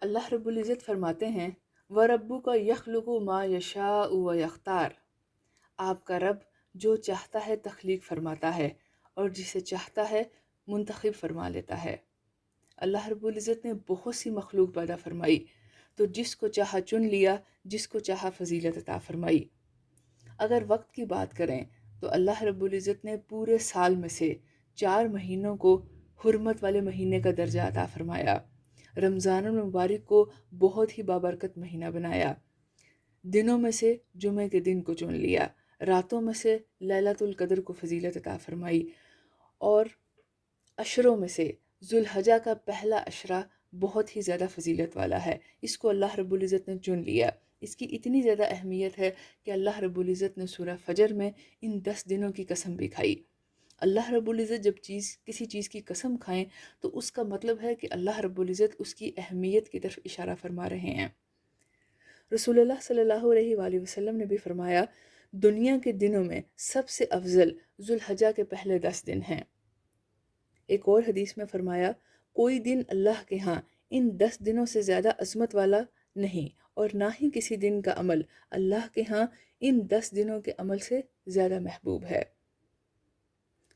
اللہ رب العزت فرماتے ہیں وَرَبُّكَ يَخْلُقُ مَا يَشَاءُ وَيَخْتَارُ، آپ کا رب جو چاہتا ہے تخلیق فرماتا ہے اور جسے چاہتا ہے منتخب فرما لیتا ہے۔ اللہ رب العزت نے بہت سی مخلوق پیدا فرمائی، تو جس کو چاہا چن لیا، جس کو چاہا فضیلت عطا فرمائی۔ اگر وقت کی بات کریں تو اللہ رب العزت نے پورے سال میں سے 4 مہینوں کو حرمت والے مہینے کا درجہ عطا فرمایا۔ رمضان المبارک کو بہت ہی بابرکت مہینہ بنایا۔ دنوں میں سے جمعے کے دن کو چن لیا، راتوں میں سے لیلۃ القدر کو فضیلت عطا فرمائی، اور عشروں میں سے ذوالحجہ کا پہلا عشرہ بہت ہی زیادہ فضیلت والا ہے، اس کو اللہ رب العزت نے چن لیا۔ اس کی اتنی زیادہ اہمیت ہے کہ اللہ رب العزت نے سورہ فجر میں ان 10 دنوں کی قسم بھی کھائی۔ اللہ رب العزت جب کسی چیز کی قسم کھائیں تو اس کا مطلب ہے کہ اللہ رب العزت اس کی اہمیت کی طرف اشارہ فرما رہے ہیں۔ رسول اللہ صلی اللہ علیہ وآلہ وسلم نے بھی فرمایا دنیا کے دنوں میں سب سے افضل ذوالحجہ کے پہلے 10 دن ہیں۔ ایک اور حدیث میں فرمایا کوئی دن اللہ کے ہاں ان 10 دنوں سے زیادہ عظمت والا نہیں، اور نہ ہی کسی دن کا عمل اللہ کے ہاں ان 10 دنوں کے عمل سے زیادہ محبوب ہے۔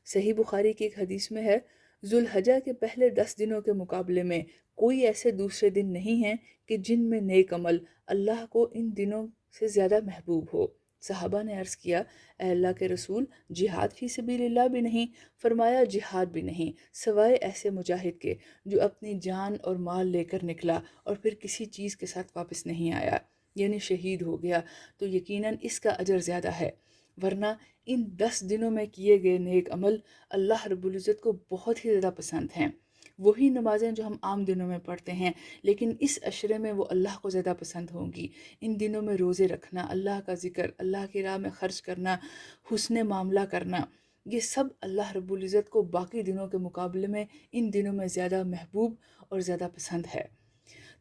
صحیح بخاری کی ایک حدیث میں ہے ذوالحجہ کے پہلے 10 دنوں کے مقابلے میں کوئی ایسے دوسرے دن نہیں ہیں کہ جن میں نیک عمل اللہ کو ان دنوں سے زیادہ محبوب ہو۔ صحابہ نے عرض کیا اے اللہ کے رسول، جہاد فی سبیل اللہ بھی نہیں؟ فرمایا جہاد بھی نہیں، سوائے ایسے مجاہد کے جو اپنی جان اور مال لے کر نکلا اور پھر کسی چیز کے ساتھ واپس نہیں آیا، یعنی شہید ہو گیا، تو یقیناً اس کا اجر زیادہ ہے۔ ورنہ ان 10 دنوں میں کیے گئے نیک عمل اللہ رب العزت کو بہت ہی زیادہ پسند ہیں۔ وہی نمازیں جو ہم عام دنوں میں پڑھتے ہیں، لیکن اس عشرے میں وہ اللہ کو زیادہ پسند ہوں گی۔ ان دنوں میں روزے رکھنا، اللہ کا ذکر، اللہ کی راہ میں خرچ کرنا، حسن معاملہ کرنا، یہ سب اللہ رب العزت کو باقی دنوں کے مقابلے میں ان دنوں میں زیادہ محبوب اور زیادہ پسند ہے۔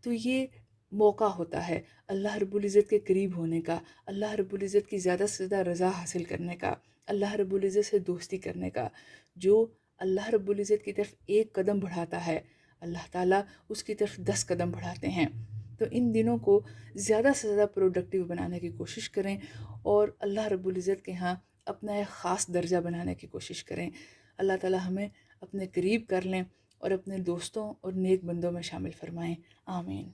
تو یہ موقع ہوتا ہے اللہ رب العزت کے قریب ہونے کا، اللہ رب العزت کی زیادہ سے زیادہ رضا حاصل کرنے کا، اللہ رب العزت سے دوستی کرنے کا۔ جو اللہ رب العزت کی طرف ایک قدم بڑھاتا ہے، اللہ تعالیٰ اس کی طرف 10 قدم بڑھاتے ہیں۔ تو ان دنوں کو زیادہ سے زیادہ پروڈکٹیو بنانے کی کوشش کریں اور اللہ رب العزت کے ہاں اپنا ایک خاص درجہ بنانے کی کوشش کریں۔ اللہ تعالیٰ ہمیں اپنے قریب کر لیں اور اپنے دوستوں اور نیک بندوں میں شامل فرمائیں۔ آمین۔